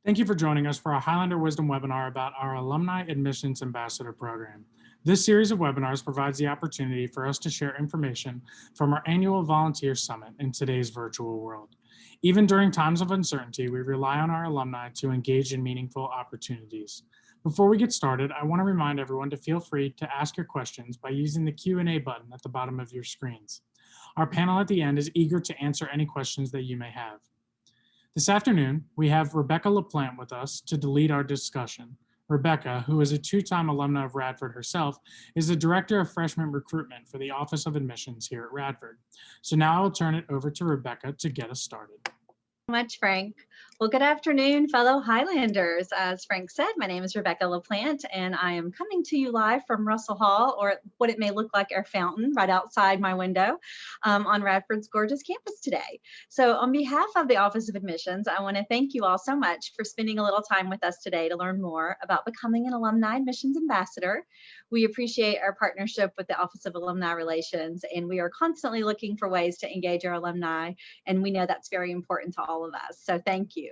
Thank you for joining us for our Highlander Wisdom Webinar about our Alumni Admissions Ambassador Program. This series of webinars provides the opportunity for us to share information from our annual Volunteer Summit in today's virtual world. Even during times of uncertainty, we rely on our alumni to engage in meaningful opportunities. Before we get started, I want to remind everyone to feel free to ask your questions by using the Q&A button at the bottom of your screens. Our panel at the end is eager to answer any questions that you may have. This afternoon, we have Rebecca LaPlante with us to lead our discussion. Rebecca, who is a two-time alumna of Radford herself, is the Director of Freshman Recruitment for the Office of Admissions here at Radford. So now I'll turn it over to Rebecca to get us started. Much, Frank. Well, good afternoon, fellow Highlanders. As Frank said, my name is Rebecca LaPlante, and I am coming to you live from Russell Hall, or what it may look like our fountain right outside my window on Radford's gorgeous campus today. So on behalf of the Office of Admissions, I want to thank you all so much for spending a little time with us today to learn more about becoming an Alumni Admissions Ambassador. We appreciate our partnership with the Office of Alumni Relations, and we are constantly looking for ways to engage our alumni, and we know that's very important to all of us, so thank you.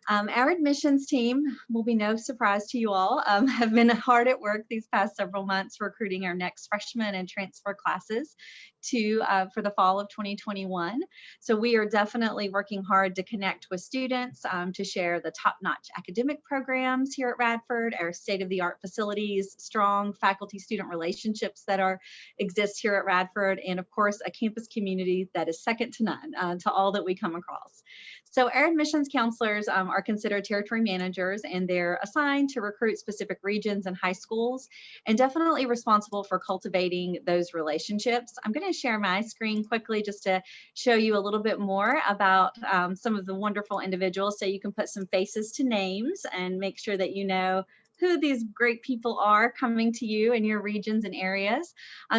Our admissions team will be no surprise to you all, have been hard at work these past several months recruiting our next freshman and transfer classes for the fall of 2021. So we are definitely working hard to connect with students, to share the top-notch academic programs here at Radford, our state-of-the-art facilities, strong faculty-student relationships that exist here at Radford, and of course, a campus community that is second to none to all that we come across. So our admissions counselors are considered territory managers, and they're assigned to recruit specific regions and high schools, and definitely responsible for cultivating those relationships. I'm going to share my screen quickly just to show you a little bit more about some of the wonderful individuals, so you can put some faces to names and make sure that you know who these great people are coming to you in your regions and areas.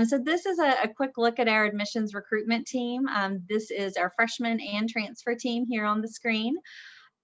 So this is a quick look at our admissions recruitment team. This is our freshman and transfer team here on the screen.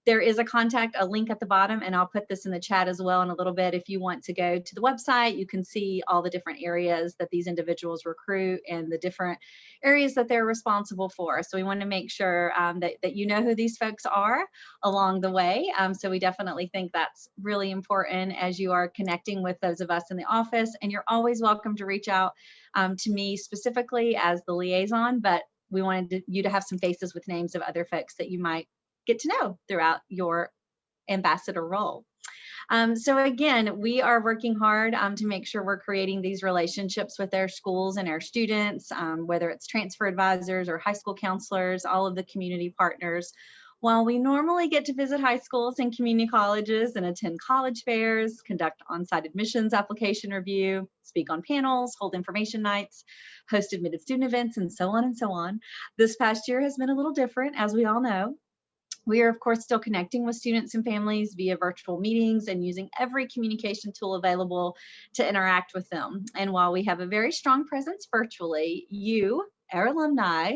There is a link at the bottom, and I'll put this in the chat as well in a little bit. If you want to go to the website, you can see all the different areas that these individuals recruit and the different areas that they're responsible for. So we want to make sure that you know who these folks are along the way. So we definitely think that's really important as you are connecting with those of us in the office. And you're always welcome to reach out to me specifically as the liaison, but we wanted you to have some faces with names of other folks that you might get to know throughout your ambassador role. So again, we are working hard to make sure we're creating these relationships with our schools and our students, whether it's transfer advisors or high school counselors, all of the community partners. While we normally get to visit high schools and community colleges and attend college fairs, conduct on-site admissions application review, speak on panels, hold information nights, host admitted student events, and so on, this past year has been a little different, as we all know. We are, of course, still connecting with students and families via virtual meetings and using every communication tool available to interact with them. And while we have a very strong presence virtually, you, our alumni,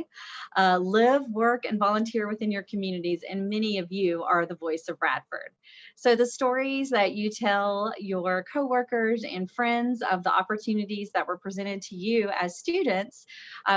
live, work, and volunteer within your communities, and many of you are the voice of Radford. So the stories that you tell your coworkers and friends of the opportunities that were presented to you as students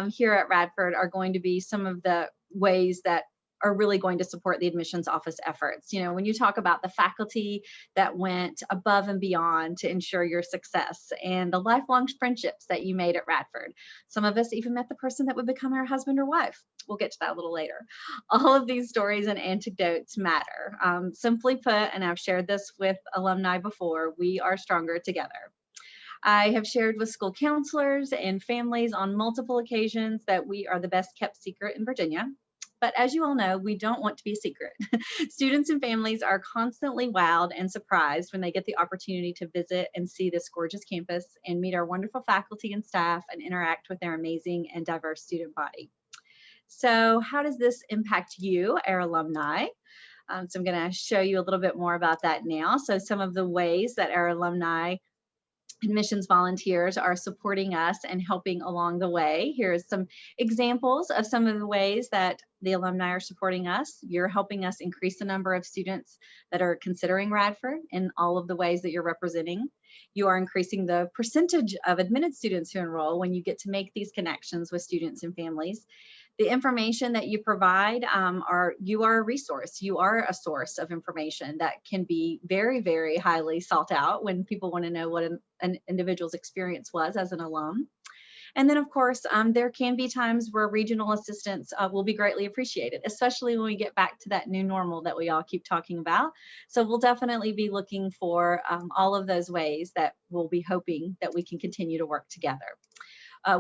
here at Radford are going to be some of the ways that are really going to support the admissions office efforts. You know, when you talk about the faculty that went above and beyond to ensure your success, and the lifelong friendships that you made at Radford. Some of us even met the person that would become our husband or wife. We'll get to that a little later. All of these stories and anecdotes matter. Simply put, and I've shared this with alumni before, we are stronger together. I have shared with school counselors and families on multiple occasions that we are the best kept secret in Virginia. But as you all know, we don't want to be a secret. Students and families are constantly wowed and surprised when they get the opportunity to visit and see this gorgeous campus and meet our wonderful faculty and staff and interact with their amazing and diverse student body. So how does this impact you, our alumni? So I'm going to show you a little bit more about that now. So some of the ways that our alumni admissions volunteers are supporting us and helping along the way. Here's some examples of some of the ways that the alumni are supporting us. You're helping us increase the number of students that are considering Radford in all of the ways that you're representing. You are increasing the percentage of admitted students who enroll when you get to make these connections with students and families. The information that you provide, you are a resource. You are a source of information that can be very, very highly sought out when people want to know what an individual's experience was as an alum. And then, of course, there can be times where regional assistance will be greatly appreciated, especially when we get back to that new normal that we all keep talking about. So we'll definitely be looking for all of those ways that we'll be hoping that we can continue to work together.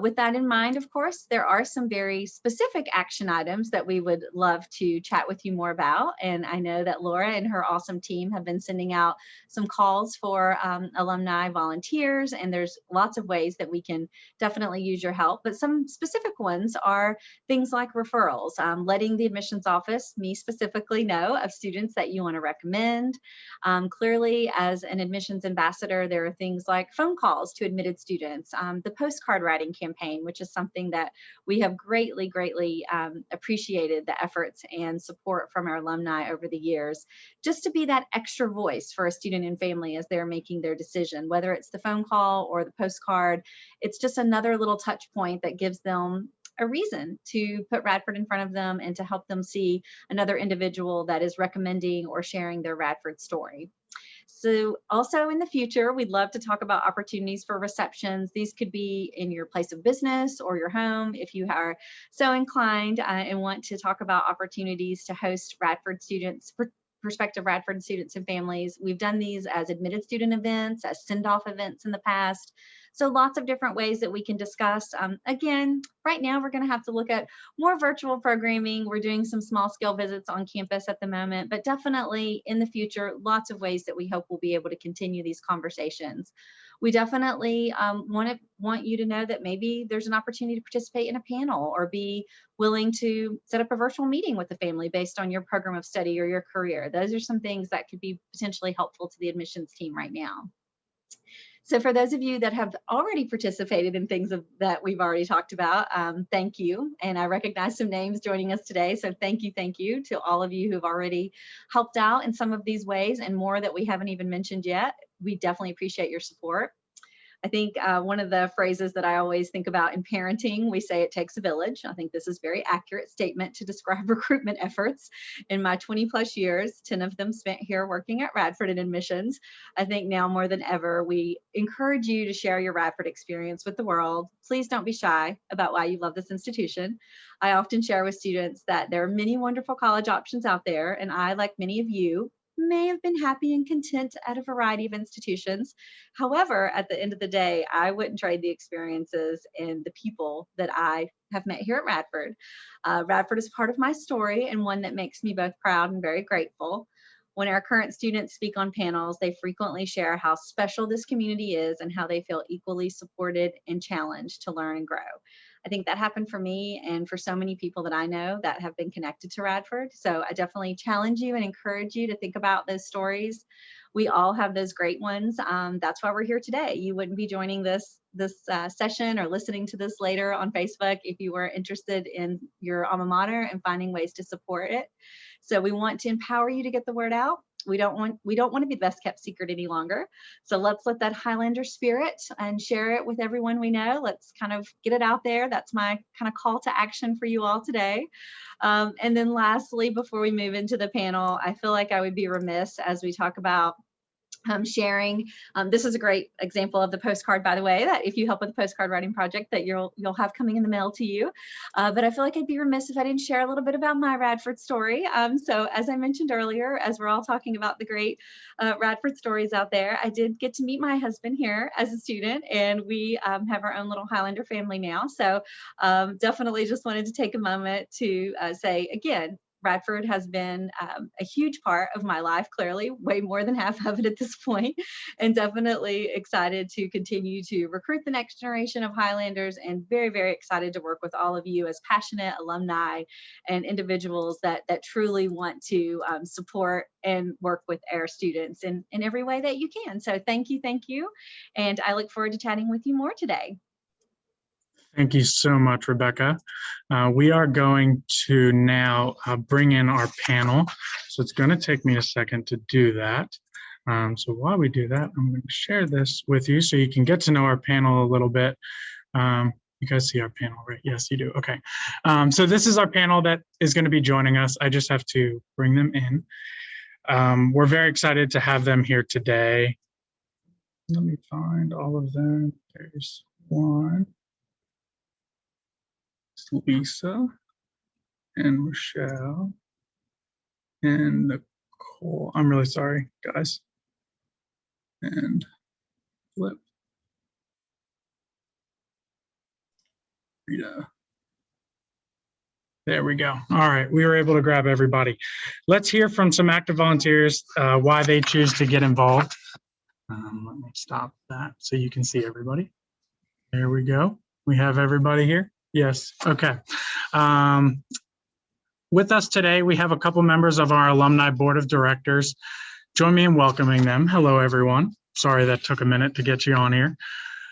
With that in mind, of course, there are some very specific action items that we would love to chat with you more about. And I know that Laura and her awesome team have been sending out some calls for alumni volunteers, and there's lots of ways that we can definitely use your help. But some specific ones are things like referrals, letting the admissions office, me specifically, know of students that you want to recommend. Clearly, as an admissions ambassador, there are things like phone calls to admitted students, the postcard writing campaign, which is something that we have greatly appreciated the efforts and support from our alumni over the years, just to be that extra voice for a student and family as they're making their decision, whether it's the phone call or the postcard. It's just another little touch point that gives them a reason to put Radford in front of them and to help them see another individual that is recommending or sharing their Radford story. So also in the future, we'd love to talk about opportunities for receptions. These could be in your place of business or your home if you are so inclined and want to talk about opportunities to host Radford students, prospective Radford students and families. We've done these as admitted student events, as send-off events in the past. So lots of different ways that we can discuss. Again, right now we're going to have to look at more virtual programming. We're doing some small scale visits on campus at the moment, but definitely in the future, lots of ways that we hope we'll be able to continue these conversations. We definitely want you to know that maybe there's an opportunity to participate in a panel or be willing to set up a virtual meeting with the family based on your program of study or your career. Those are some things that could be potentially helpful to the admissions team right now. So for those of you that have already participated in things that we've already talked about, thank you. And I recognize some names joining us today. So thank you to all of you who've already helped out in some of these ways and more that we haven't even mentioned yet. We definitely appreciate your support. I think one of the phrases that I always think about in parenting, we say it takes a village. I think this is a very accurate statement to describe recruitment efforts. In my 20 plus years, 10 of them spent here working at Radford in admissions. I think now more than ever, we encourage you to share your Radford experience with the world. Please don't be shy about why you love this institution. I often share with students that there are many wonderful college options out there, and I, like many of you, may have been happy and content at a variety of institutions. However, at the end of the day, I wouldn't trade the experiences and the people that I have met here at Radford. Radford is part of my story and one that makes me both proud and very grateful. When our current students speak on panels, they frequently share how special this community is and how they feel equally supported and challenged to learn and grow. I think that happened for me and for so many people that I know that have been connected to Radford. So I definitely challenge you and encourage you to think about those stories. We all have those great ones. That's why we're here today. You wouldn't be joining this session or listening to this later on Facebook if you were interested in your alma mater and finding ways to support it. So we want to empower you to get the word out. We don't want to be the best kept secret any longer. So let's let that Highlander spirit and share it with everyone we know. Let's kind of get it out there. That's my kind of call to action for you all today. And then lastly, before we move into the panel, I feel like I would be remiss as we talk about sharing. This is a great example of the postcard, by the way, that if you help with the postcard writing project that you'll have coming in the mail to you. But I feel like I'd be remiss if I didn't share a little bit about my Radford story. So as I mentioned earlier, as we're all talking about the great Radford stories out there, I did get to meet my husband here as a student, and we have our own little Highlander family now. So definitely just wanted to take a moment to say again, Radford has been a huge part of my life, clearly, way more than half of it at this point, and definitely excited to continue to recruit the next generation of Highlanders and very, very excited to work with all of you as passionate alumni and individuals that truly want to support and work with our students in every way that you can. So thank you, and I look forward to chatting with you more today. Thank you so much, Rebecca. We are going to now bring in our panel. So it's going to take me a second to do that. So while we do that, I'm going to share this with you so you can get to know our panel a little bit. You guys see our panel, right? Yes, you do. Okay. So this is our panel that is going to be joining us. I just have to bring them in. We're very excited to have them here today. Let me find all of them. There's one. It's Lisa and Michelle and Nicole. I'm really sorry, guys. And Flip. Rita. There we go. All right, we were able to grab everybody. Let's hear from some active volunteers why they choose to get involved. Let me stop that so you can see everybody. There we go. We have everybody here. Yes. Okay. With us today, we have a couple members of our Alumni Board of Directors. Join me in welcoming them. Hello, everyone. Sorry that took a minute to get you on here.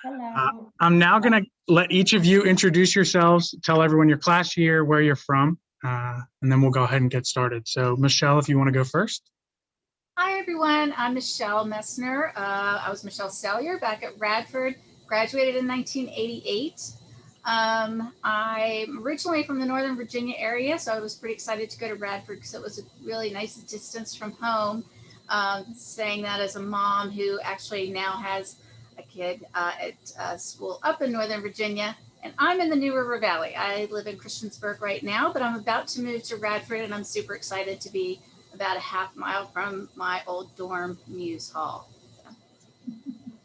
Hello. I'm now going to let each of you introduce yourselves, tell everyone your class year, where you're from, and then we'll go ahead and get started. So, Michelle, if you want to go first. Hi, everyone. I'm Michelle Messner. I was Michelle Salyer back at Radford, graduated in 1988. I'm originally from the Northern Virginia area, so I was pretty excited to go to Radford because it was a really nice distance from home. Saying that as a mom who actually now has a kid at school up in Northern Virginia, and I'm in the New River Valley. I live in Christiansburg right now, but I'm about to move to Radford, and I'm super excited to be about a half mile from my old dorm Muse Hall.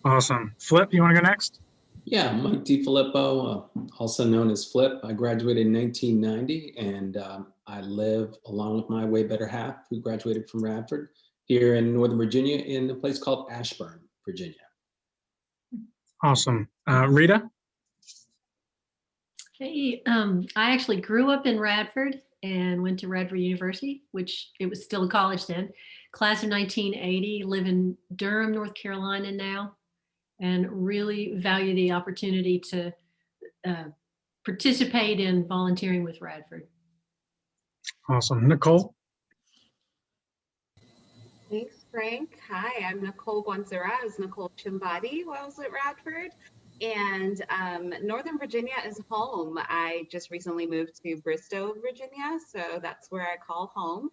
Awesome. Flip, you want to go next? Yeah, Mike Defilippo, also known as Flip. I graduated in 1990, and I live along with my way better half, who graduated from Radford, here in Northern Virginia in a place called Ashburn, Virginia. Awesome. Rita? Hey, I actually grew up in Radford and went to Radford University, which it was still a college then. Class of 1980, live in Durham, North Carolina now, and really value the opportunity to participate in volunteering with Radford. Awesome. Nicole? Thanks, Frank. Hi, I'm Nicole Guanzera. I was Nicole Chimbadi while I was at Radford. And Northern Virginia is home. I just recently moved to Bristow, Virginia, so that's where I call home.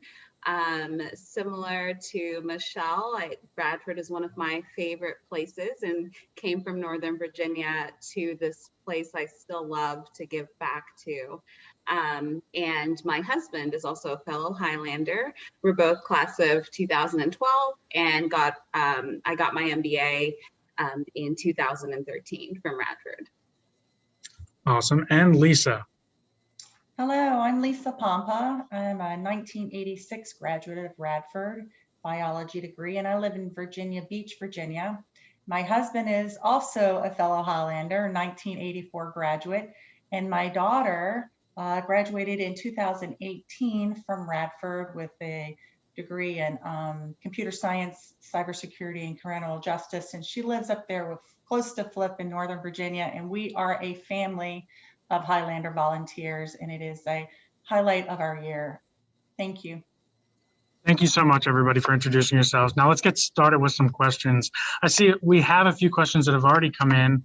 Similar to Michelle, Radford is one of my favorite places and came from Northern Virginia to this place I still love to give back to. And my husband is also a fellow Highlander. We're both class of 2012 and I got my MBA in 2013 from Radford. Awesome. And Lisa? Hello, I'm Lisa Pompa. I'm a 1986 graduate of Radford, biology degree, and I live in Virginia Beach, Virginia. My husband is also a fellow Highlander, 1984 graduate, and my daughter graduated in 2018 from Radford with a degree in computer science, cybersecurity, and criminal justice, and she lives up there with close to Flip in Northern Virginia, and we are a family of Highlander volunteers, and it is a highlight of our year. Thank you. Thank you so much, everybody, for introducing yourselves. Now let's get started with some questions. I see we have a few questions that have already come in,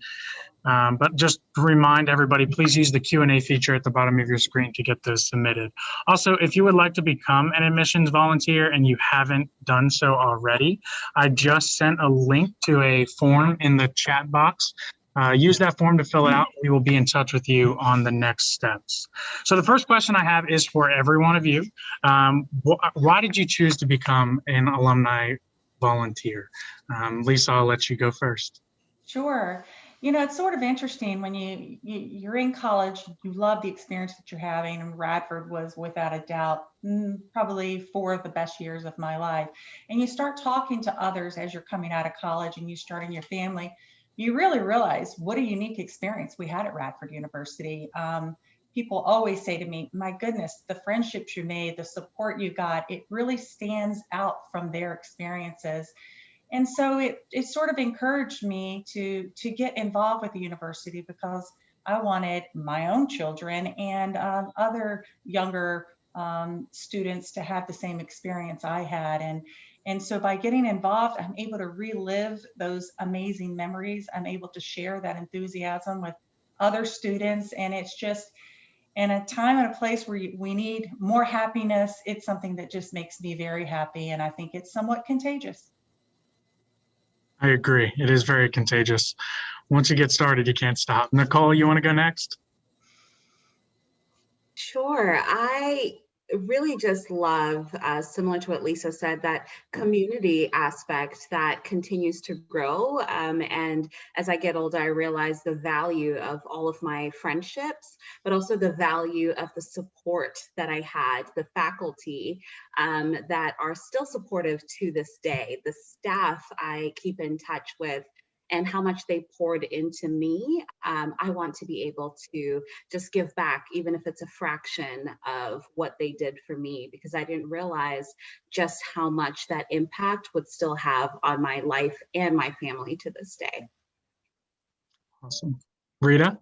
but just to remind everybody, please use the Q&A feature at the bottom of your screen to get those submitted. Also, if you would like to become an admissions volunteer and you haven't done so already, I just sent a link to a form in the chat box. Use that form to fill it out. We will be in touch with you on the next steps. So the first question I have is for every one of you. Why did you choose to become an alumni volunteer? Lisa, I'll let you go first. Sure. You know, it's sort of interesting when you're in college, you love the experience that you're having, and Radford was without a doubt probably 4 of the best years of my life. And you start talking to others as you're coming out of college and you starting your family, you really realize what a unique experience we had at Radford University. People always say to me, my goodness, the friendships you made, the support you got, it really stands out from their experiences. And so it sort of encouraged me to get involved with the university because I wanted my own children and other younger students to have the same experience I had. And so by getting involved, I'm able to relive those amazing memories. I'm able to share that enthusiasm with other students. And it's just, in a time and a place where we need more happiness, it's something that just makes me very happy. And I think it's somewhat contagious. I agree. It is very contagious. Once you get started, you can't stop. Nicole, you want to go next? Sure. I really just love, similar to what Lisa said, that community aspect that continues to grow. And as I get older, I realize the value of all of my friendships, but also the value of the support that I had, the faculty that are still supportive to this day, the staff I keep in touch with, and how much they poured into me. I want to be able to just give back, even if it's a fraction of what they did for me, because I didn't realize just how much that impact would still have on my life and my family to this day. Awesome. Rita?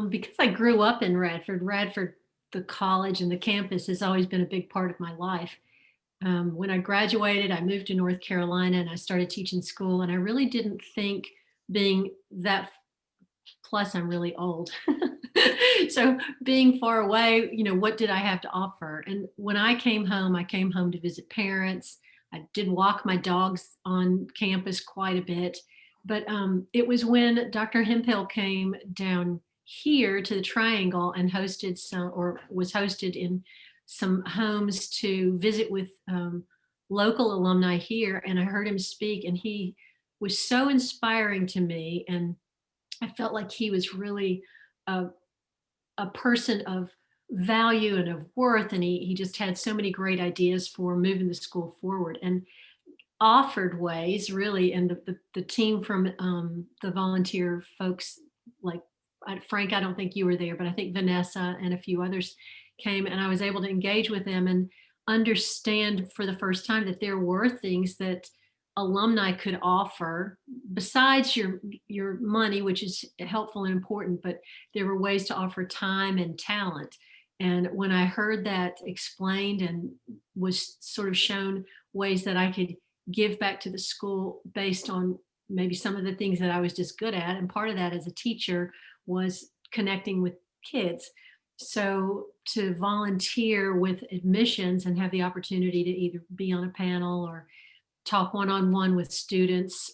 Because I grew up in Radford, the college and the campus has always been a big part of my life. When I graduated, I moved to North Carolina and I started teaching school, and I really didn't think being that, plus I'm really old. So being far away, what did I have to offer? And when I came home to visit parents. I did walk my dogs on campus quite a bit, but it was when Dr. Hemphill came down here to the Triangle and was hosted in some homes to visit with local alumni here. And I heard him speak, and he was so inspiring to me. And I felt like he was really a person of value and of worth. And he just had so many great ideas for moving the school forward and offered ways, really. And the team from the volunteer folks, like Frank, I don't think you were there, but I think Vanessa and a few others came, and I was able to engage with them and understand for the first time that there were things that alumni could offer besides your money, which is helpful and important, but there were ways to offer time and talent. And when I heard that explained and was sort of shown ways that I could give back to the school based on maybe some of the things that I was just good at, and part of that as a teacher was connecting with kids. So to volunteer with admissions and have the opportunity to either be on a panel or talk one-on-one with students,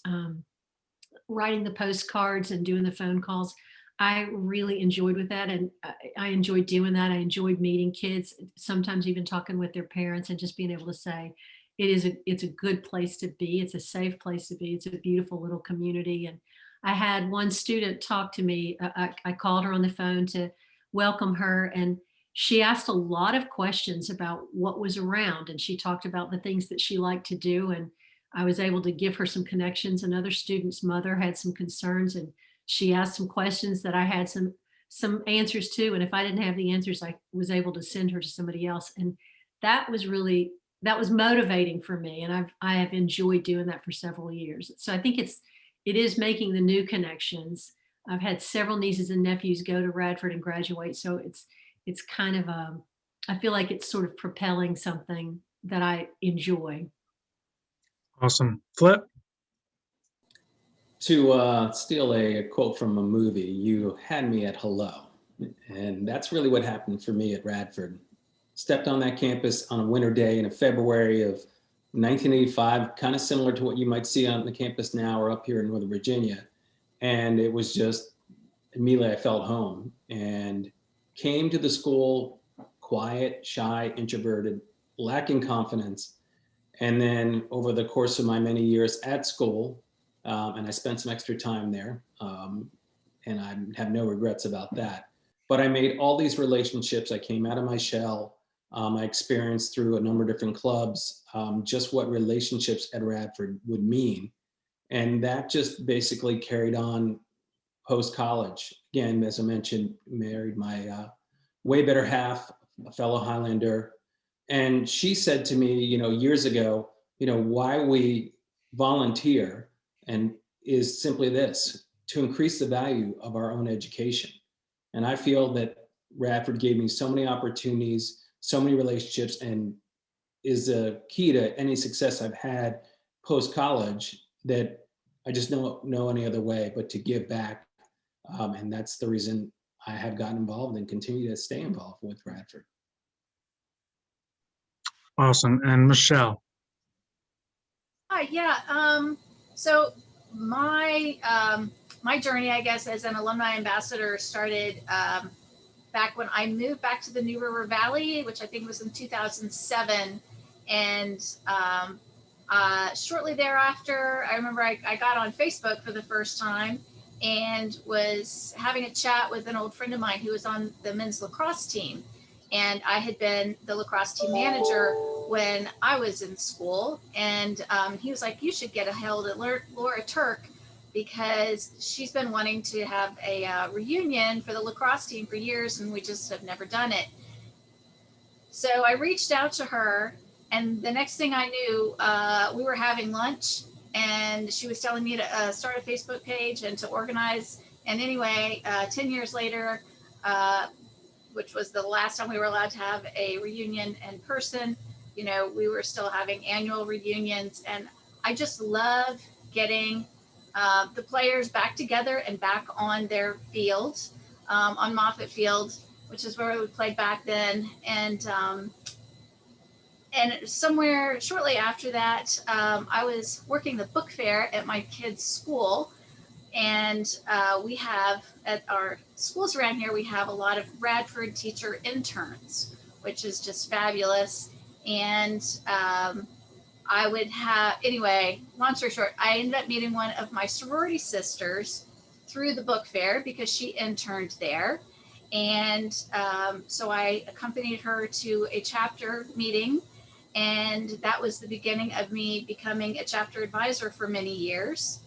writing the postcards and doing the phone calls, I really enjoyed with that. And I enjoyed doing that. I enjoyed meeting kids, sometimes even talking with their parents and just being able to say, it's a good place to be. It's a safe place to be. It's a beautiful little community. And I had one student talk to me. I called her on the phone to welcome her, and she asked a lot of questions about what was around, and she talked about the things that she liked to do, and I was able to give her some connections. Another student's mother had some concerns, and she asked some questions that I had some answers to, and if I didn't have the answers, I was able to send her to somebody else. And that was motivating for me, and I have enjoyed doing that for several years. So I think it is making the new connections. I've had several nieces and nephews go to Radford and graduate. So it's kind of I feel like it's sort of propelling something that I enjoy. Awesome. Flip? To steal a quote from a movie, you had me at hello. And that's really what happened for me at Radford. Stepped on that campus on a winter day in February of 1985, kind of similar to what you might see on the campus now or up here in Northern Virginia. And it was just, immediately I felt home and came to the school quiet, shy, introverted, lacking confidence. And then over the course of my many years at school, and I spent some extra time there, and I have no regrets about that. But I made all these relationships. I came out of my shell. I experienced through a number of different clubs just what relationships at Radford would mean. And that just basically carried on post-college. Again, as I mentioned, married my way better half, a fellow Highlander. And she said to me, years ago, why we volunteer and is simply this, to increase the value of our own education. And I feel that Radford gave me so many opportunities, so many relationships, and is a key to any success I've had post-college, that I just don't know any other way but to give back. And that's the reason I have gotten involved and continue to stay involved with Radford. Awesome. And Michelle? Hi, yeah. So my journey, I guess, as an alumni ambassador started back when I moved back to the New River Valley, which I think was in 2007. And shortly thereafter, I remember I got on Facebook for the first time and was having a chat with an old friend of mine who was on the men's lacrosse team. And I had been the lacrosse team manager when I was in school. And he was like, you should get a hold of Laura Turk, because she's been wanting to have a reunion for the lacrosse team for years, and we just have never done it. So I reached out to her, and the next thing I knew, we were having lunch, and she was telling me to start a Facebook page and to organize. And anyway, 10 years later, which was the last time we were allowed to have a reunion in person, you know, we were still having annual reunions. And I just love getting the players back together and back on their field, on Moffett Field, which is where we played back then. And somewhere shortly after that, I was working the book fair at my kids' school. And we have, at our schools around here, we have a lot of Radford teacher interns, which is just fabulous. And I would have, anyway, long story short, I ended up meeting one of my sorority sisters through the book fair because she interned there. And so I accompanied her to a chapter meeting. And that was the beginning of me becoming a chapter advisor for many years.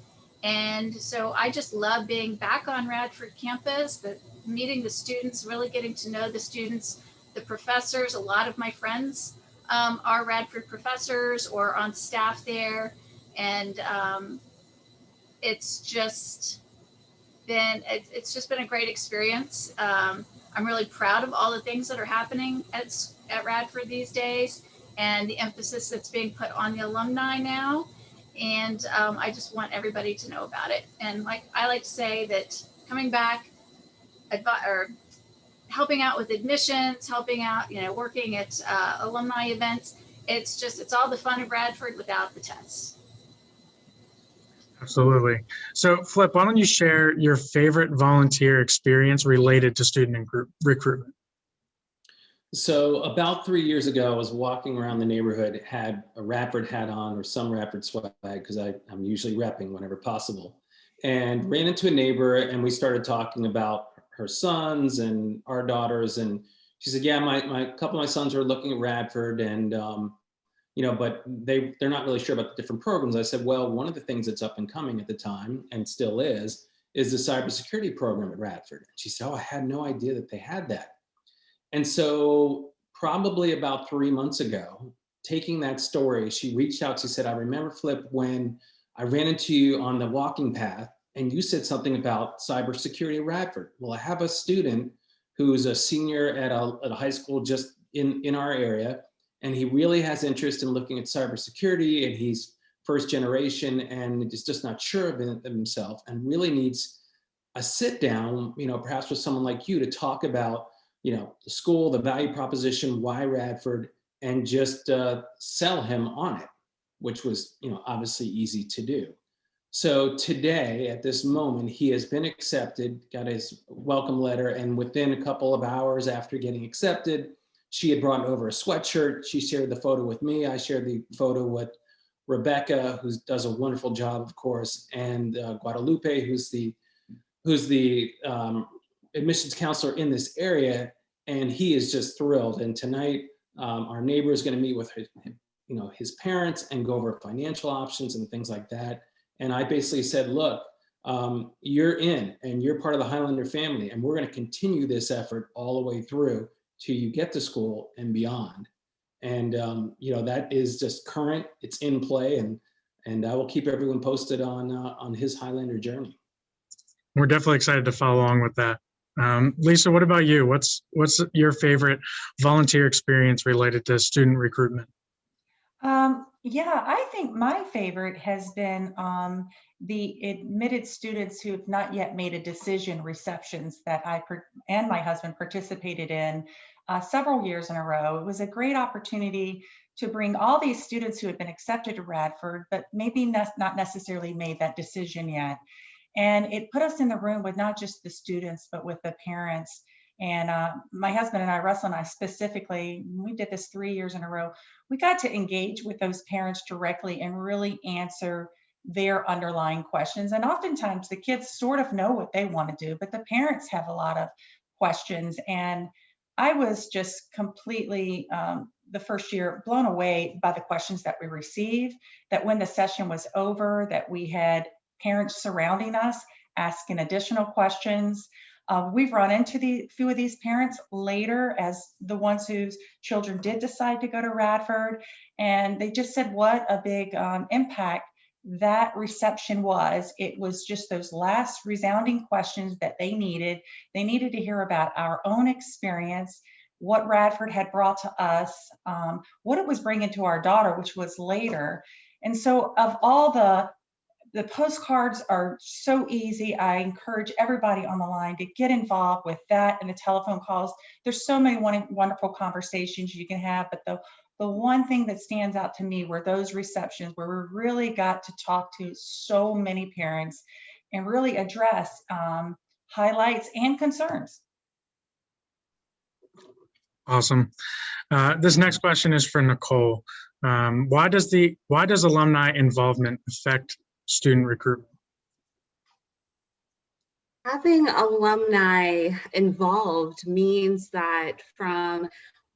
And so I just love being back on Radford campus, meeting the students, really getting to know the students, the professors. A lot of my friends are Radford professors or on staff there. And it's just been a great experience. I'm really proud of all the things that are happening at Radford these days, and the emphasis that's being put on the alumni now. And I just want everybody to know about it. And like I like to say that coming back, or helping out with admissions, helping out, you know, working at alumni events, it's all the fun of Radford without the tests. Absolutely. So Flip, why don't you share your favorite volunteer experience related to student and group recruitment? So about 3 years ago, I was walking around the neighborhood, had a Radford hat on or some Radford swag, because I'm usually repping whenever possible, and ran into a neighbor, and we started talking about her sons and our daughters. And she said, yeah, a couple of my sons are looking at Radford, and you know, but they're not really sure about the different programs. I said, well, one of the things that's up and coming at the time, and still is the cybersecurity program at Radford. And she said, oh, I had no idea that they had that. And so probably about 3 months ago, taking that story, she reached out, she said, I remember, Flip, when I ran into you on the walking path and you said something about cybersecurity at Radford. Well, I have a student who's a senior at a high school just in our area, and he really has interest in looking at cybersecurity, and he's first generation and is just not sure of himself and really needs a sit down, you know, perhaps with someone like you to talk about, you know, the school, the value proposition, why Radford, and just sell him on it, which was, you know, obviously easy to do. So today, at this moment, he has been accepted, got his welcome letter, and within a couple of hours after getting accepted, she had brought over a sweatshirt. She shared the photo with me. I shared the photo with Rebecca, who does a wonderful job, of course, and Guadalupe, who's the admissions counselor in this area, and he is just thrilled. And tonight, our neighbor is going to meet with his parents and go over financial options and things like that. And I basically said, look, you're in, and you're part of the Highlander family, and we're going to continue this effort all the way through till you get to school and beyond. And that is just current. It's in play, and I will keep everyone posted on his Highlander journey. We're definitely excited to follow along with that. Lisa, what about you? What's your favorite volunteer experience related to student recruitment? Yeah, I think my favorite has been the admitted students who have not yet made a decision receptions that and my husband participated in several years in a row. It was a great opportunity to bring all these students who had been accepted to Radford, but maybe not necessarily made that decision yet. And it put us in the room with not just the students, but with the parents. And my husband and I, Russell and I specifically, we did this 3 years in a row. We got to engage with those parents directly and really answer their underlying questions. And oftentimes the kids sort of know what they want to do, but the parents have a lot of questions. And I was just completely, the first year, blown away by the questions that we received, that when the session was over, that we had parents surrounding us, asking additional questions. We've run into a few of these parents later as the ones whose children did decide to go to Radford. And they just said what a big impact that reception was. It was just those last resounding questions that they needed. They needed to hear about our own experience, what Radford had brought to us, what it was bringing to our daughter, which was later. And so of all the postcards are so easy. I encourage everybody on the line to get involved with that and the telephone calls. There's so many wonderful conversations you can have, but the one thing that stands out to me were those receptions where we really got to talk to so many parents and really address highlights and concerns. Awesome. This next question is for Nicole. Why does alumni involvement affect student recruitment? Having alumni involved means that from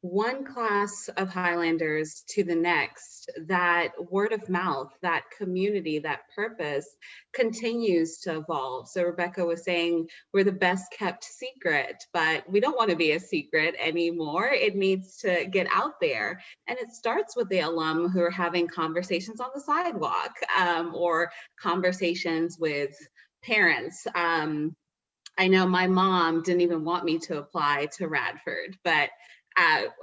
one class of Highlanders to the next, that word of mouth, that community, that purpose continues to evolve. So Rebecca was saying we're the best kept secret, but we don't want to be a secret anymore. It needs to get out there. And it starts with the alum who are having conversations on the sidewalk or conversations with parents. I know my mom didn't even want me to apply to Radford, but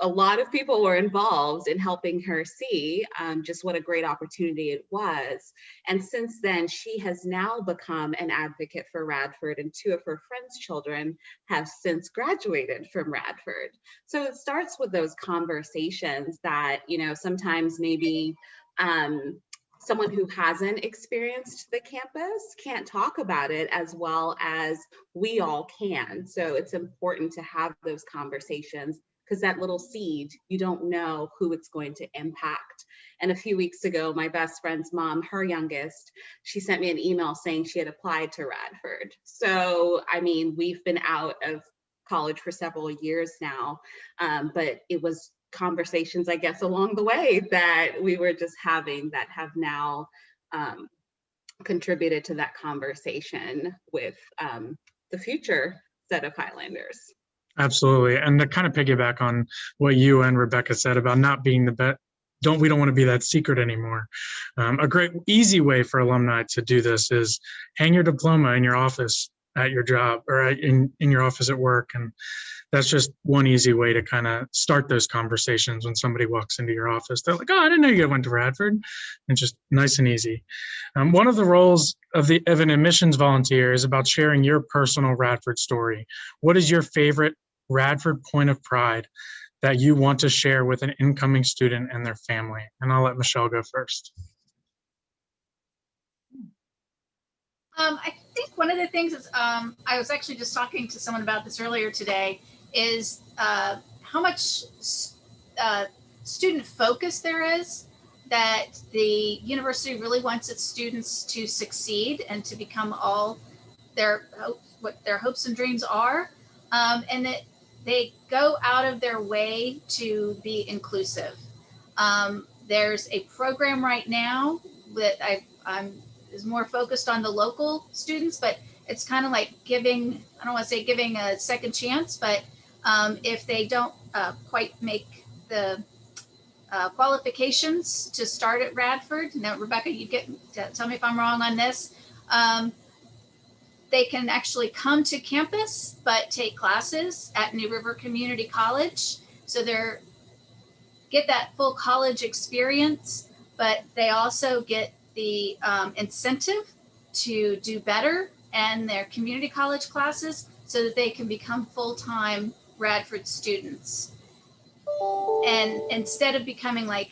a lot of people were involved in helping her see just what a great opportunity it was. And since then, she has now become an advocate for Radford, and 2 of her friends' children have since graduated from Radford. So it starts with those conversations that, you know, sometimes maybe someone who hasn't experienced the campus can't talk about it as well as we all can. So it's important to have those conversations, because that little seed, you don't know who it's going to impact. And a few weeks ago, my best friend's mom, her youngest, she sent me an email saying she had applied to Radford. So, I mean, we've been out of college for several years now, but it was conversations, I guess, along the way that we were just having that have now contributed to that conversation with the future set of Highlanders. Absolutely. And to kind of piggyback on what you and Rebecca said about not being the best, we don't want to be that secret anymore. A great easy way for alumni to do this is hang your diploma in your office at your job or in your office at work. And that's just one easy way to kind of start those conversations when somebody walks into your office. They're like, oh, I didn't know you went to Radford. And just nice and easy. One of the roles of an admissions volunteer is about sharing your personal Radford story. What is your favorite Radford point of pride that you want to share with an incoming student and their family? And I'll let Michelle go first. I think one of the things is, I was actually just talking to someone about this earlier today, is how much student focus there is, that the university really wants its students to succeed and to become all what their hopes and dreams are, and that they go out of their way to be inclusive. There's a program right now that I'm is more focused on the local students, but it's kind of like giving, I don't want to say giving a second chance, but if they don't quite make the qualifications to start at Radford. Now, Rebecca, tell me if I'm wrong on this. They can actually come to campus, but take classes at New River Community College. So they're get that full college experience, but they also get the incentive to do better in their community college classes so that they can become full-time Radford students. And instead of becoming like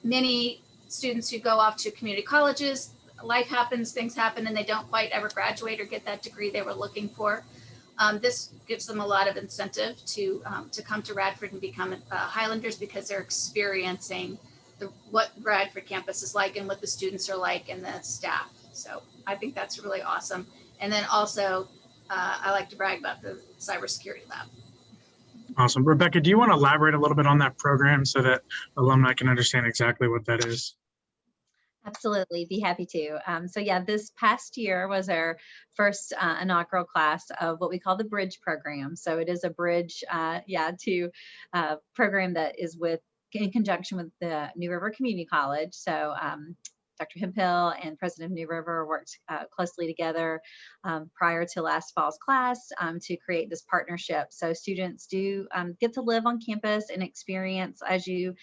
many students who go off to community colleges, life happens, things happen, and they don't quite ever graduate or get that degree they were looking for. This gives them a lot of incentive to come to Radford and become Highlanders, because they're experiencing what Radford campus is like and what the students are like and the staff. So I think that's really awesome. And then also, I like to brag about the cybersecurity lab. Awesome. Rebecca, do you want to elaborate a little bit on that program so that alumni can understand exactly what that is? Absolutely, be happy to. So yeah, this past year was our first inaugural class of what we call the Bridge program. So it is a bridge, to program that is in conjunction with the New River Community College. So Dr. Hemphill and President of New River worked closely together prior to last fall's class to create this partnership. So students do get to live on campus and experience, as you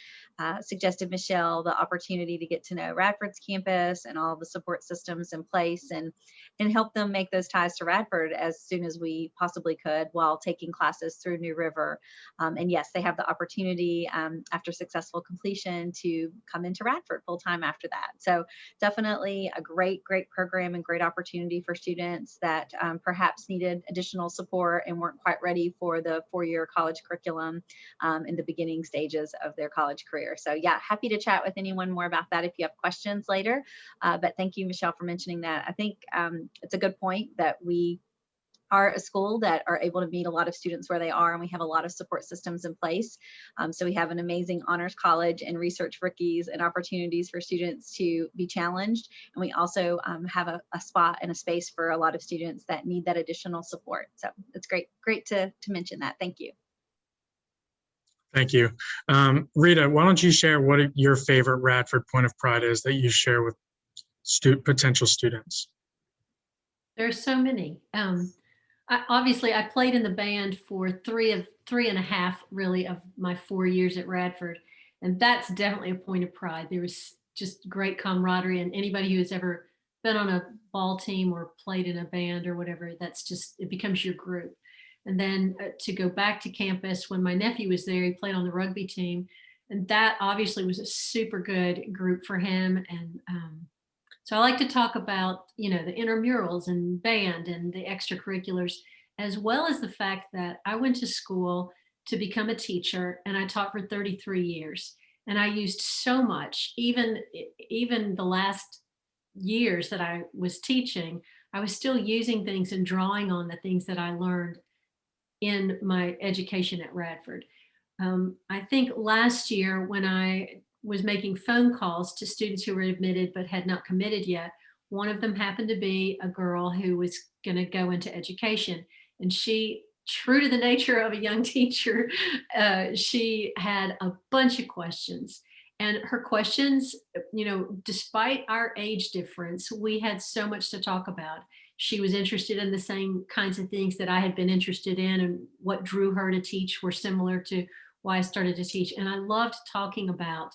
suggested, Michelle, the opportunity to get to know Radford's campus and all the support systems in place, and help them make those ties to Radford as soon as we possibly could while taking classes through New River. And yes, they have the opportunity after successful completion to come into Radford full-time after that. So definitely a great program and great opportunity for students that perhaps needed additional support and weren't quite ready for the 4-year college curriculum in the beginning stages of their college career. So yeah, happy to chat with anyone more about that if you have questions later. But thank you, Michelle, for mentioning that. I think it's a good point that we are a school that are able to meet a lot of students where they are, and we have a lot of support systems in place. So we have an amazing honors college and research rookies and opportunities for students to be challenged. And we also have a spot and a space for a lot of students that need that additional support. So it's great to mention that. Thank you. Thank you. Rita, why don't you share what your favorite Radford point of pride is that you share with potential students? There's so many. Obviously, I played in the band for three and a half, really, of my 4 years at Radford. And that's definitely a point of pride. There was just great camaraderie, and anybody who has ever been on a ball team or played in a band or whatever, that's just, it becomes your group. And then to go back to campus, when my nephew was there, he played on the rugby team. And that obviously was a super good group for him. And so I like to talk about, the intramurals and band and the extracurriculars, as well as the fact that I went to school to become a teacher, and I taught for 33 years. And I used so much, even the last years that I was teaching, I was still using things and drawing on the things that I learned in my education at Radford. I think last year when I was making phone calls to students who were admitted but had not committed yet, one of them happened to be a girl who was going to go into education. And she, true to the nature of a young teacher, she had a bunch of questions. And her questions, despite our age difference, we had so much to talk about. She was interested in the same kinds of things that I had been interested in, and what drew her to teach were similar to why I started to teach. And I loved talking about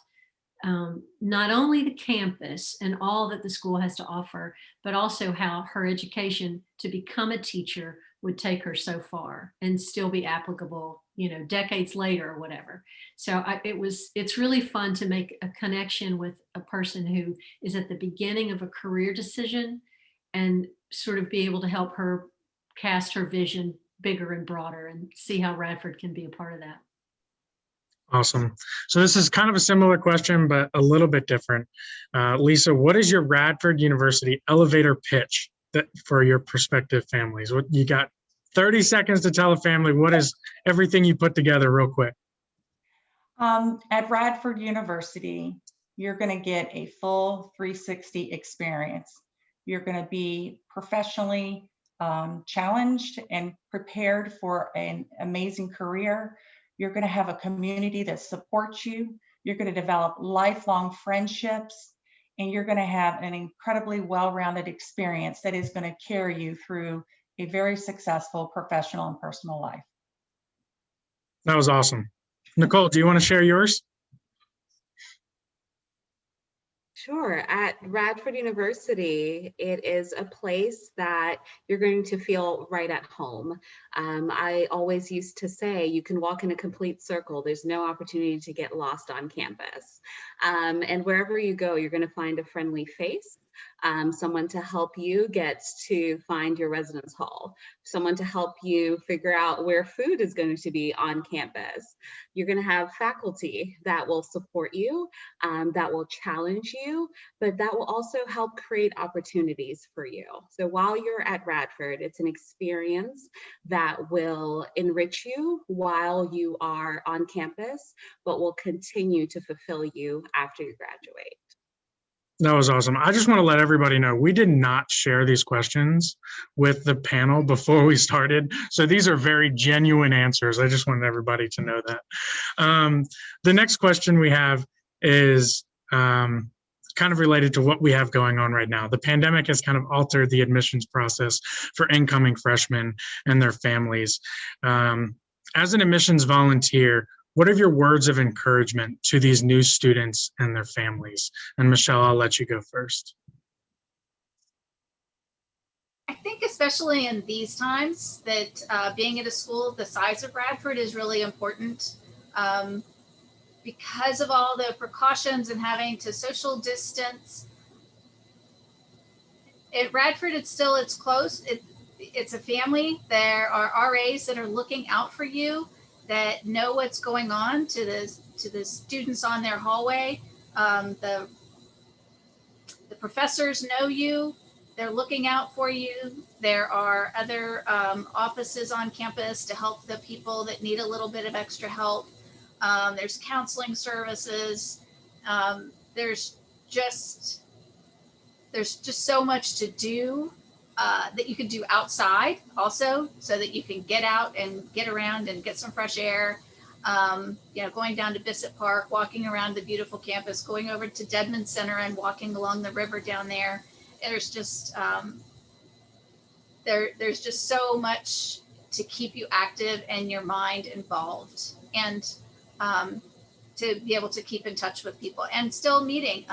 not only the campus and all that the school has to offer, but also how her education to become a teacher would take her so far and still be applicable, decades later or whatever. So it's really fun to make a connection with a person who is at the beginning of a career decision and sort of be able to help her cast her vision bigger and broader and see how Radford can be a part of that. Awesome. So this is kind of a similar question, but a little bit different. Lisa, what is your Radford University elevator pitch for your prospective families? What you got 30 seconds to tell a family what is everything you put together real quick. At Radford University, you're going to get a full 360 experience. You're going to be professionally challenged and prepared for an amazing career. You're going to have a community that supports you. You're going to develop lifelong friendships, and you're going to have an incredibly well-rounded experience that is going to carry you through a very successful professional and personal life. That was awesome. Nicole, do you want to share yours? Sure. At Radford University, it is a place that you're going to feel right at home. I always used to say you can walk in a complete circle. There's no opportunity to get lost on campus. And wherever you go, you're going to find a friendly face, someone to help you get to find your residence hall, someone to help you figure out where food is going to be on campus. You're going to have faculty that will support you, that will challenge you, but that will also help create opportunities for you. So while you're at Radford, it's an experience that will enrich you while you are on campus, but will continue to fulfill you after you graduate. That was awesome. I just want to let everybody know we did not share these questions with the panel before we started. So these are very genuine answers. I just wanted everybody to know that. The next question we have is kind of related to what we have going on right now. The pandemic has kind of altered the admissions process for incoming freshmen and their families. As an admissions volunteer, what are your words of encouragement to these new students and their families? And Michelle, I'll let you go first. I think especially in these times that being at a school the size of Radford is really important because of all the precautions and having to social distance. At Radford, it's close. It's a family. There are RAs that are looking out for you, that know what's going on, to the students on their hallway. The professors know you. They're looking out for you. There are other offices on campus to help the people that need a little bit of extra help. There's counseling services. There's just so much to do that you could do outside also, so that you can get out and get around and get some fresh air. Going down to Bissett Park, walking around the beautiful campus, going over to Dedmond Center and walking along the river down there. There's just there's just so much to keep you active and your mind involved, and to be able to keep in touch with people and still meeting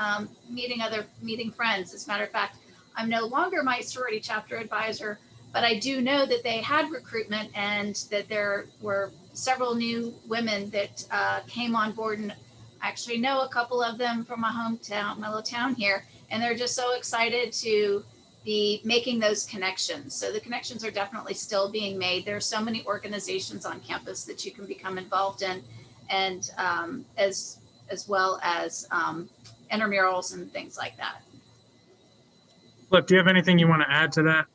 friends. As a matter of fact, I'm no longer my sorority chapter advisor, but I do know that they had recruitment and that there were several new women that came on board, and I actually know a couple of them from my hometown, my little town here, and they're just so excited to be making those connections. So the connections are definitely still being made. There are so many organizations on campus that you can become involved in, and as well as intramurals and things like that. Look, do you have anything you want to add to that?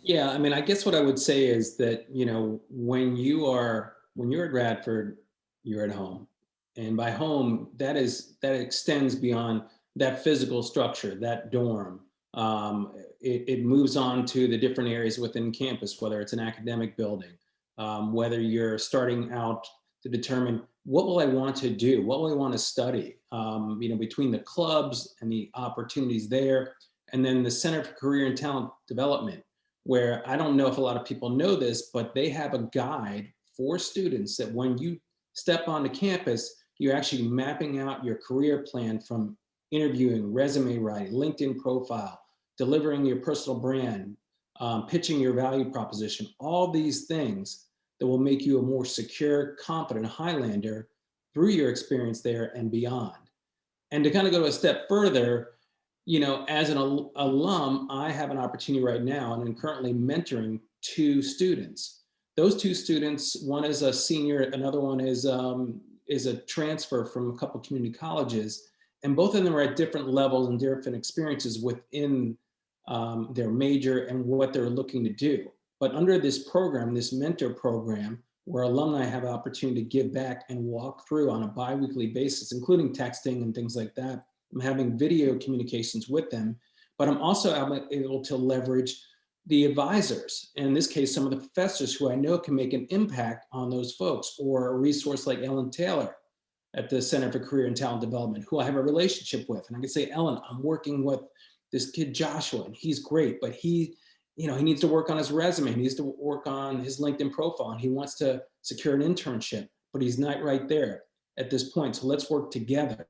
Yeah, I mean, I guess what I would say is that, when you're at Radford, you're at home. And by home, that extends beyond that physical structure, that dorm. It moves on to the different areas within campus, whether it's an academic building, whether you're starting out to determine what will I want to do, what will I want to study, between the clubs and the opportunities there, and then the Center for Career and Talent Development, where I don't know if a lot of people know this, but they have a guide for students that when you step onto campus, you're actually mapping out your career plan, from interviewing, resume writing, LinkedIn profile, delivering your personal brand, pitching your value proposition, all these things that will make you a more secure, confident Highlander through your experience there and beyond. And to kind of go a step further, as an alum, I have an opportunity right now, and I'm currently mentoring 2 students. Those 2 students, one is a senior, another one is a transfer from a couple of community colleges, and both of them are at different levels and different experiences within their major and what they're looking to do. But under this program, this mentor program, where alumni have an opportunity to give back and walk through on a bi-weekly basis, including texting and things like that, I'm having video communications with them, but I'm also able to leverage the advisors, and in this case, some of the professors who I know can make an impact on those folks, or a resource like Ellen Taylor at the Center for Career and Talent Development, who I have a relationship with. And I can say, Ellen, I'm working with this kid, Joshua, and he's great, but he needs to work on his resume. He needs to work on his LinkedIn profile, and he wants to secure an internship. but he's not right there at this point. So let's work together.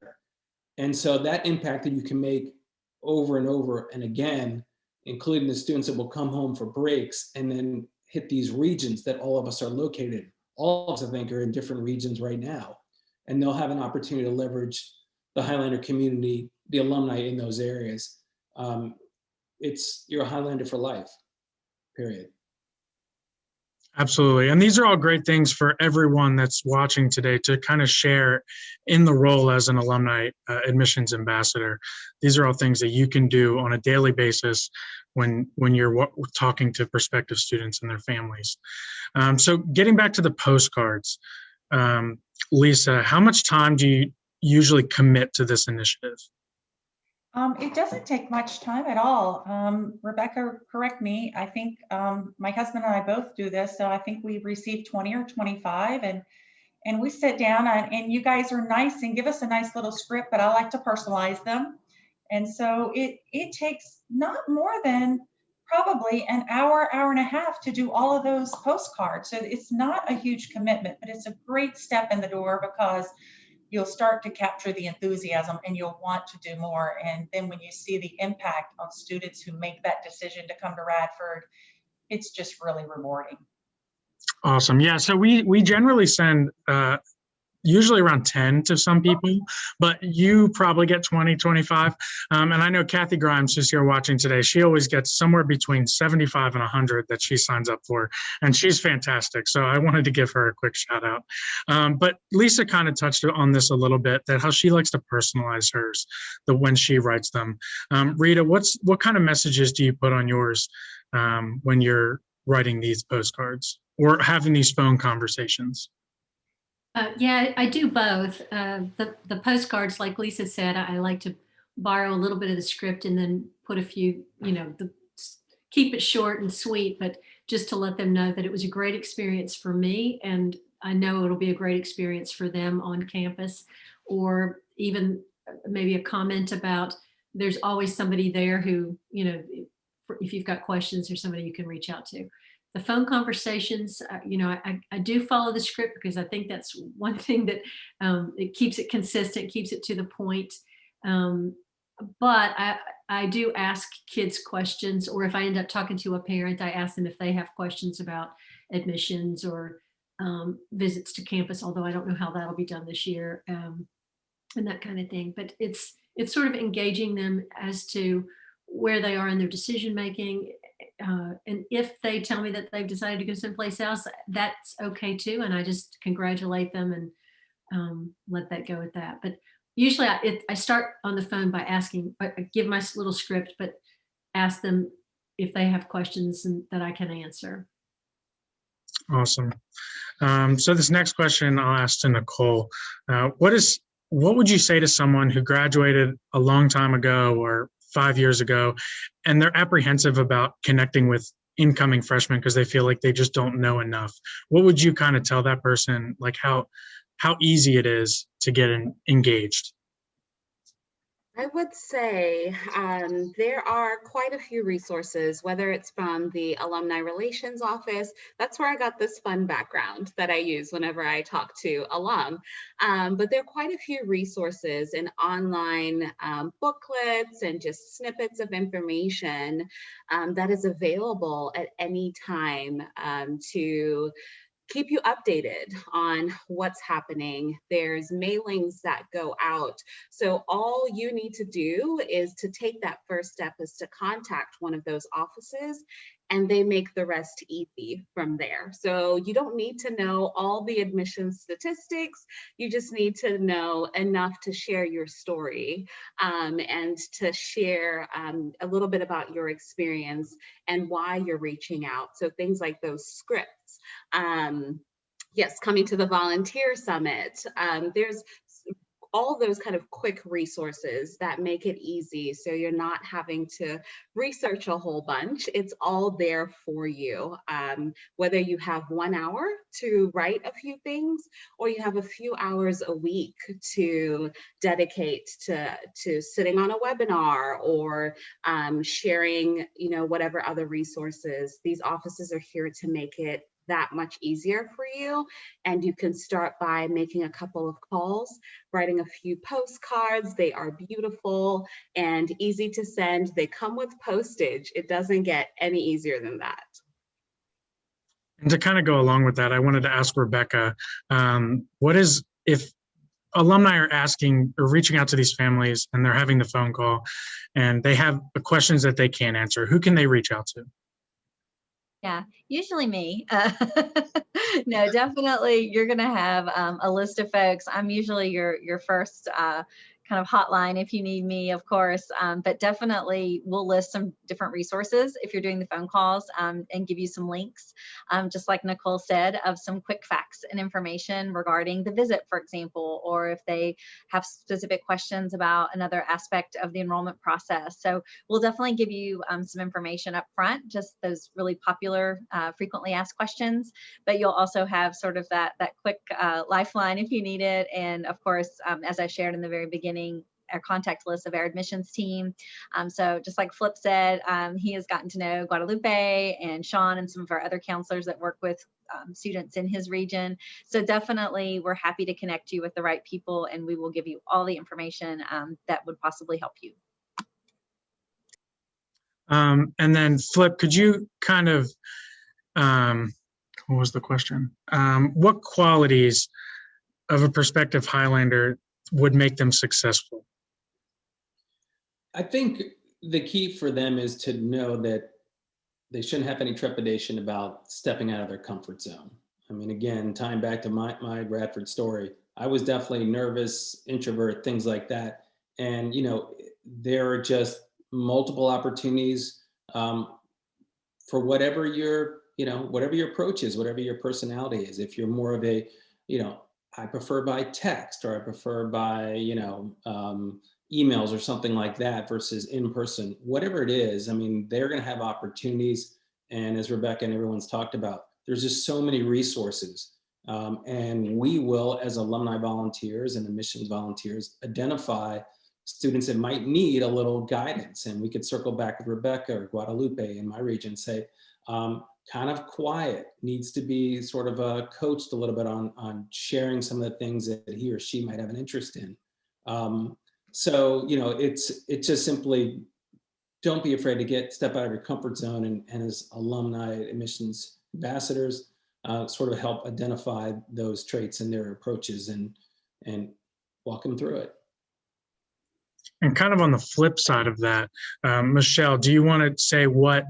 And so that impact that you can make over and over and again, including the students that will come home for breaks and then hit these regions that all of us are located. All of us, I think, are in different regions right now. And they'll have an opportunity to leverage the Highlander community, the alumni in those areas. You're a Highlander for life, period. Absolutely. And these are all great things for everyone that's watching today to kind of share in the role as an alumni admissions ambassador. These are all things that you can do on a daily basis when you're talking to prospective students and their families. So getting back to the postcards, Lisa, how much time do you usually commit to this initiative? It doesn't take much time at all. Rebecca, correct me. I think my husband and I both do this. So I think we've received 20 or 25 and we sit down and you guys are nice and give us a nice little script, but I like to personalize them. And so it takes not more than probably an hour and a half to do all of those postcards. So it's not a huge commitment, but it's a great step in the door because you'll start to capture the enthusiasm and you'll want to do more. And then when you see the impact on students who make that decision to come to Radford, it's just really rewarding. Awesome. Yeah. So we generally send usually around 10 to some people, but you probably get 20, 25. And I know Kathy Grimes, who's here watching today, she always gets somewhere between 75 and 100 that she signs up for. And she's fantastic. So I wanted to give her a quick shout out. But Lisa kind of touched on this a little bit, that how she likes to personalize hers, when she writes them. Rita, what kind of messages do you put on yours when you're writing these postcards or having these phone conversations? Yeah, I do both. The postcards, like Lisa said, I like to borrow a little bit of the script and then put a few, keep it short and sweet, but just to let them know that it was a great experience for me. And I know it'll be a great experience for them on campus, or even maybe a comment about there's always somebody there who, if you've got questions, there's somebody you can reach out to. The phone conversations, I do follow the script because I think that's one thing that it keeps it consistent, keeps it to the point. But I do ask kids questions, or if I end up talking to a parent, I ask them if they have questions about admissions or visits to campus, although I don't know how that'll be done this year, and that kind of thing. But it's sort of engaging them as to where they are in their decision making. And if they tell me that they've decided to go someplace else, that's okay too. And I just congratulate them and let that go at that. But usually I start on the phone by asking, I give my little script, but ask them if they have questions that I can answer. Awesome. So this next question I'll ask to Nicole. What would you say to someone who graduated a long time ago or 5 years ago, and they're apprehensive about connecting with incoming freshmen because they feel like they just don't know enough? What would you kind of tell that person, like how easy it is to get engaged? I would say there are quite a few resources, whether it's from the Alumni Relations Office. That's where I got this fun background that I use whenever I talk to alum. But there are quite a few resources and online booklets and just snippets of information that is available at any time to keep you updated on what's happening. There's mailings that go out. So all you need to do is to take that first step is to contact one of those offices, and they make the rest easy from there. So you don't need to know all the admissions statistics. You just need to know enough to share your story and to share a little bit about your experience and why you're reaching out. So things like those scripts. Yes, coming to the volunteer summit. There's all those kind of quick resources that make it easy. So you're not having to research a whole bunch. It's all there for you. Whether you have 1 hour to write a few things, or you have a few hours a week to dedicate to sitting on a webinar or sharing, whatever other resources. These offices are here to make it that much easier for you. And you can start by making a couple of calls, writing a few postcards. They are beautiful and easy to send. They come with postage. It doesn't get any easier than that. And to kind of go along with that, I wanted to ask Rebecca, if alumni are asking or reaching out to these families and they're having the phone call and they have the questions that they can't answer, who can they reach out to? Yeah, usually me. No, definitely you're going to have a list of folks. I'm usually your first kind of hotline if you need me, of course, but definitely we'll list some different resources if you're doing the phone calls and give you some links, just like Nicole said, of some quick facts and information regarding the visit, for example, or if they have specific questions about another aspect of the enrollment process. So we'll definitely give you some information up front, just those really popular, frequently asked questions, but you'll also have sort of that quick lifeline if you need it. And of course, as I shared in the very beginning, our contact list of our admissions team. So just like Flip said, he has gotten to know Guadalupe and Sean and some of our other counselors that work with students in his region. So definitely we're happy to connect you with the right people, and we will give you all the information that would possibly help you. And then Flip, could you kind of, what was the question? What qualities of a prospective Highlander would make them successful? I think the key for them is to know that they shouldn't have any trepidation about stepping out of their comfort zone. I mean, again, tying back to my Radford story, I was definitely nervous, introvert, things like that. And, there are just multiple opportunities for whatever whatever your approach is, whatever your personality is. If you're more of a, I prefer by text, or I prefer by, emails or something like that versus in person, whatever it is, I mean, they're going to have opportunities. And as Rebecca and everyone's talked about, there's just so many resources. And we will, as alumni volunteers and admissions volunteers, identify students that might need a little guidance. And we could circle back with Rebecca or Guadalupe in my region, say, kind of quiet, needs to be sort of coached a little bit on sharing some of the things that he or she might have an interest in. So, it's just simply, don't be afraid to step out of your comfort zone, and as alumni admissions ambassadors, sort of help identify those traits in their approaches and walk them through it. And kind of on the flip side of that, Michelle, do you want to say what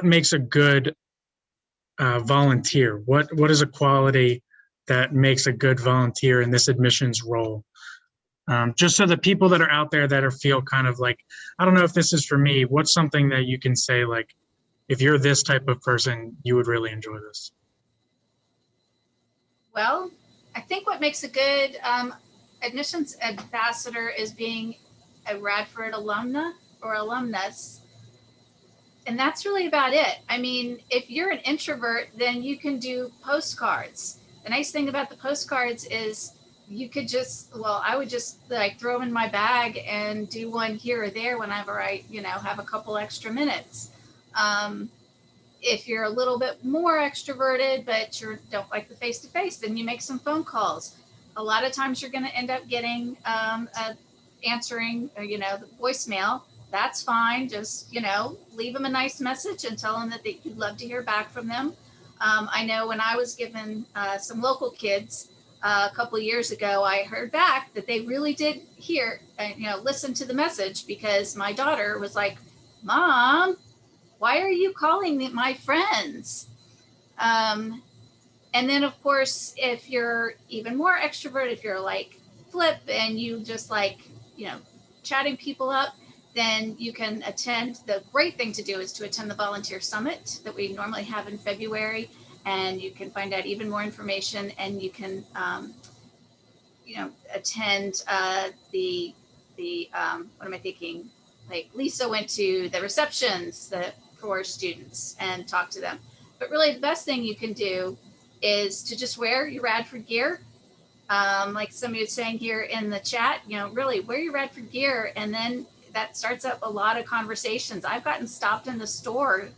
makes a good volunteer? What is a quality that makes a good volunteer in this admissions role? Just so the people that are out there that feel kind of like, I don't know if this is for me, what's something that you can say, like, if you're this type of person, you would really enjoy this? Well, I think what makes a good admissions ambassador is being a Radford alumna or alumnus. And that's really about it. I mean, if you're an introvert, then you can do postcards. The nice thing about the postcards is you could I would just like throw them in my bag and do one here or there whenever I, have a couple extra minutes. If you're a little bit more extroverted, but you don't like the face-to-face, then you make some phone calls. A lot of times you're going to end up getting answering, the voicemail. That's fine. Just, leave them a nice message and tell them that you'd love to hear back from them. I know when I was given some local kids a couple of years ago, I heard back that they really did hear, listen to the message, because my daughter was like, "Mom, why are you calling my friends?" And then, of course, if you're even more extrovert, if you're like Flip and you just like, chatting people up, then you can attend. The great thing to do is to attend the Volunteer Summit that we normally have in February, and you can find out even more information, and you can, attend what am I thinking? Like Lisa went to the receptions for students and talk to them. But really the best thing you can do is to just wear your Radford gear. Like somebody was saying here in the chat, really wear your Radford gear, and then that starts up a lot of conversations. I've gotten stopped in the store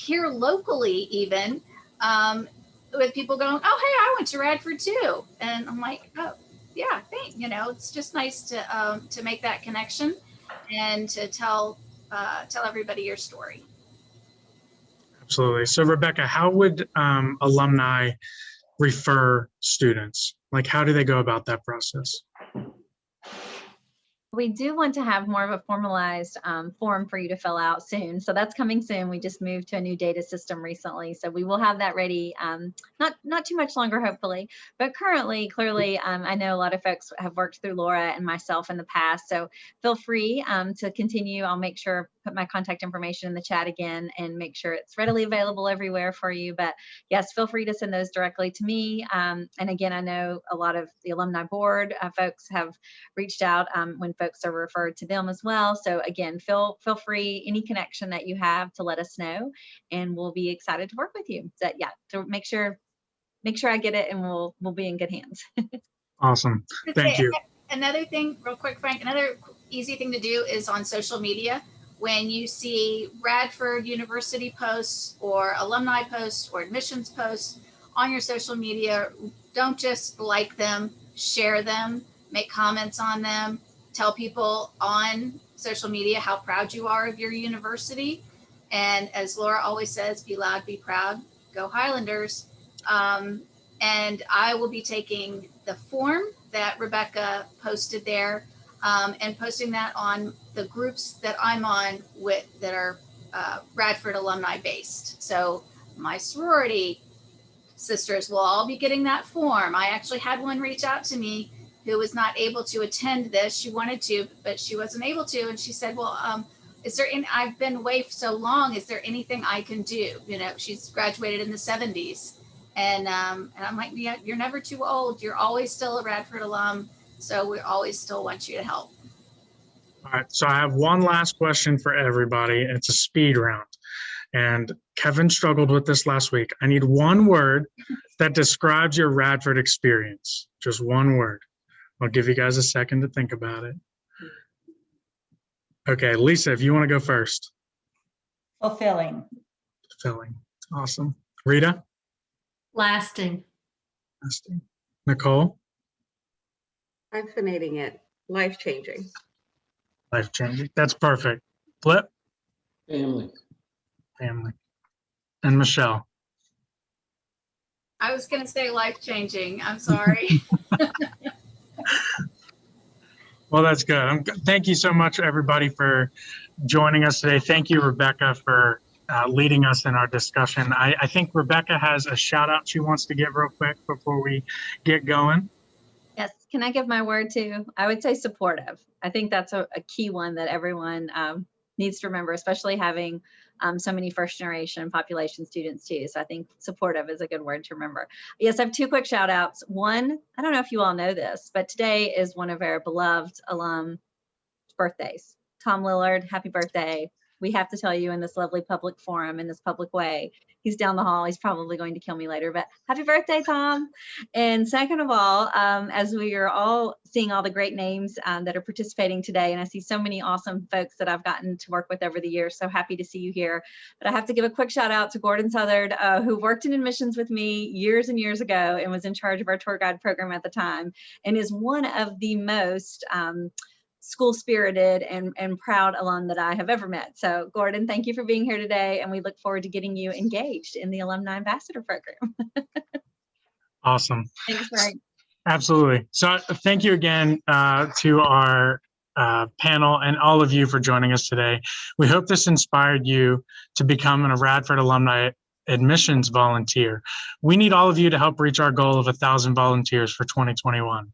here locally even, with people going, oh, hey, I went to Radford too. And I'm like, oh, yeah, thanks. You know, it's just nice to make that connection and to tell everybody your story. Absolutely. So Rebecca, how would alumni refer students? Like, how do they go about that process? We do want to have more of a formalized form for you to fill out soon. So that's coming soon. We just moved to a new data system recently. So we will have that ready, not too much longer, hopefully. But currently, clearly, I know a lot of folks have worked through Laura and myself in the past. So feel free to continue. I'll make sure, put my contact information in the chat again and make sure it's readily available everywhere for you. But yes, feel free to send those directly to me. And again, I know a lot of the alumni board folks have reached out when folks are referred to them as well. So again, feel free, any connection that you have, to let us know, and we'll be excited to work with you. So yeah, to make sure I get it, and we'll be in good hands. Awesome. Thank you. Another thing, real quick, Frank, another easy thing to do is on social media. When you see Radford University posts or alumni posts or admissions posts on your social media, don't just like them, share them, make comments on them, tell people on social media how proud you are of your university. And as Laura always says, be loud, be proud, go Highlanders. And I will be taking the form that Rebecca posted there and posting that on the groups that I'm on with that are Radford alumni based. So my sorority sisters will all be getting that form. I actually had one reach out to me who was not able to attend this. She wanted to, but she wasn't able to. And she said, well, is there any, I've been away for so long. Is there anything I can do? You know, she's graduated in the 70s. And I'm like, yeah, you're never too old. You're always still a Radford alum. So we always still want you to help. All right. So I have one last question for everybody. It's a speed round. And Kevin struggled with this last week. I need one word that describes your Radford experience. Just one word. I'll give you guys a second to think about it. Okay, Lisa, if you want to go first. Fulfilling. Fulfilling. Awesome. Rita? Lasting. Lasting. Nicole? Hyphenating it. Life-changing. Life-changing. That's perfect. Flip? Family. Family. And Michelle? I was going to say life-changing. I'm sorry. Well, that's good. Thank you so much, everybody, for joining us today. Thank you, Rebecca, for leading us in our discussion. I think Rebecca has a shout out she wants to give real quick before we get going. Yes. Can I give my word too? I would say supportive. I think that's a key one that everyone needs to remember, especially having so many first generation population students too. So I think supportive is a good word to remember. Yes, I have two quick shout outs. One, I don't know if you all know this, but today is one of our beloved alum birthdays. Tom Lillard, happy birthday. We have to tell you in this lovely public forum, in this public way. He's down the hall. He's probably going to kill me later, but happy birthday, Tom. And second of all, as we are all seeing all the great names that are participating today, and I see so many awesome folks that I've gotten to work with over the years, so happy to see you here. But I have to give a quick shout out to Gordon Southard, who worked in admissions with me years and years ago and was in charge of our tour guide program at the time, and is one of the most school-spirited and proud alum that I have ever met. So Gordon, thank you for being here today, and we look forward to getting you engaged in the Alumni Ambassador Program. Awesome. Thanks, Frank. Absolutely. So thank you again to our panel and all of you for joining us today. We hope this inspired you to become a Radford Alumni admissions volunteer. We need all of you to help reach our goal of 1,000 volunteers for 2021.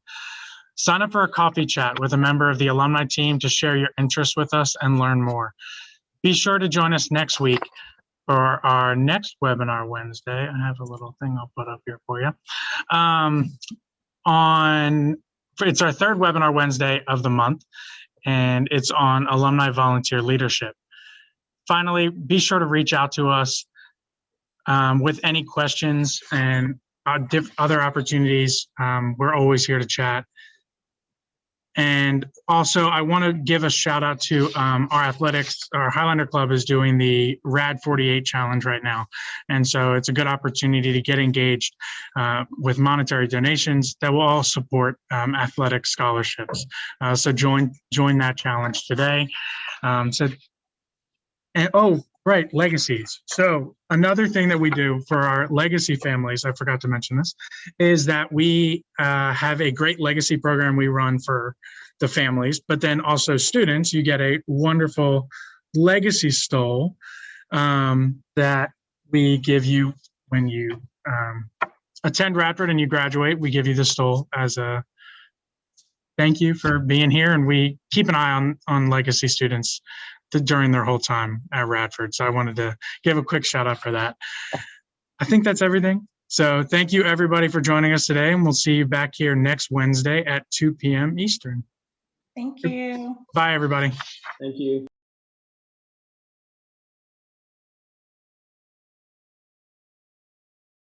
Sign up for a coffee chat with a member of the alumni team to share your interests with us and learn more. Be sure to join us next week for our next webinar Wednesday. I have a little thing I'll put up here for you. It's our third webinar Wednesday of the month, and it's on alumni volunteer leadership. Finally, be sure to reach out to us with any questions and other opportunities. We're always here to chat. And also, I want to give a shout out to our athletics. Our Highlander Club is doing the Rad 48 challenge right now. And so it's a good opportunity to get engaged with monetary donations that will all support athletic scholarships. So join that challenge today. Right, legacies. So another thing that we do for our legacy families, I forgot to mention this, is that we have a great legacy program we run for the families, but then also students. You get a wonderful legacy stole that we give you when you attend Radford and you graduate. We give you the stole as a thank you for being here, and we keep an eye on legacy students during their whole time at Radford. So I wanted to give a quick shout out for that. I think that's everything. So thank you everybody for joining us today, and we'll see you back here next Wednesday at 2 p.m. Eastern. Thank you. Bye, everybody. Thank you.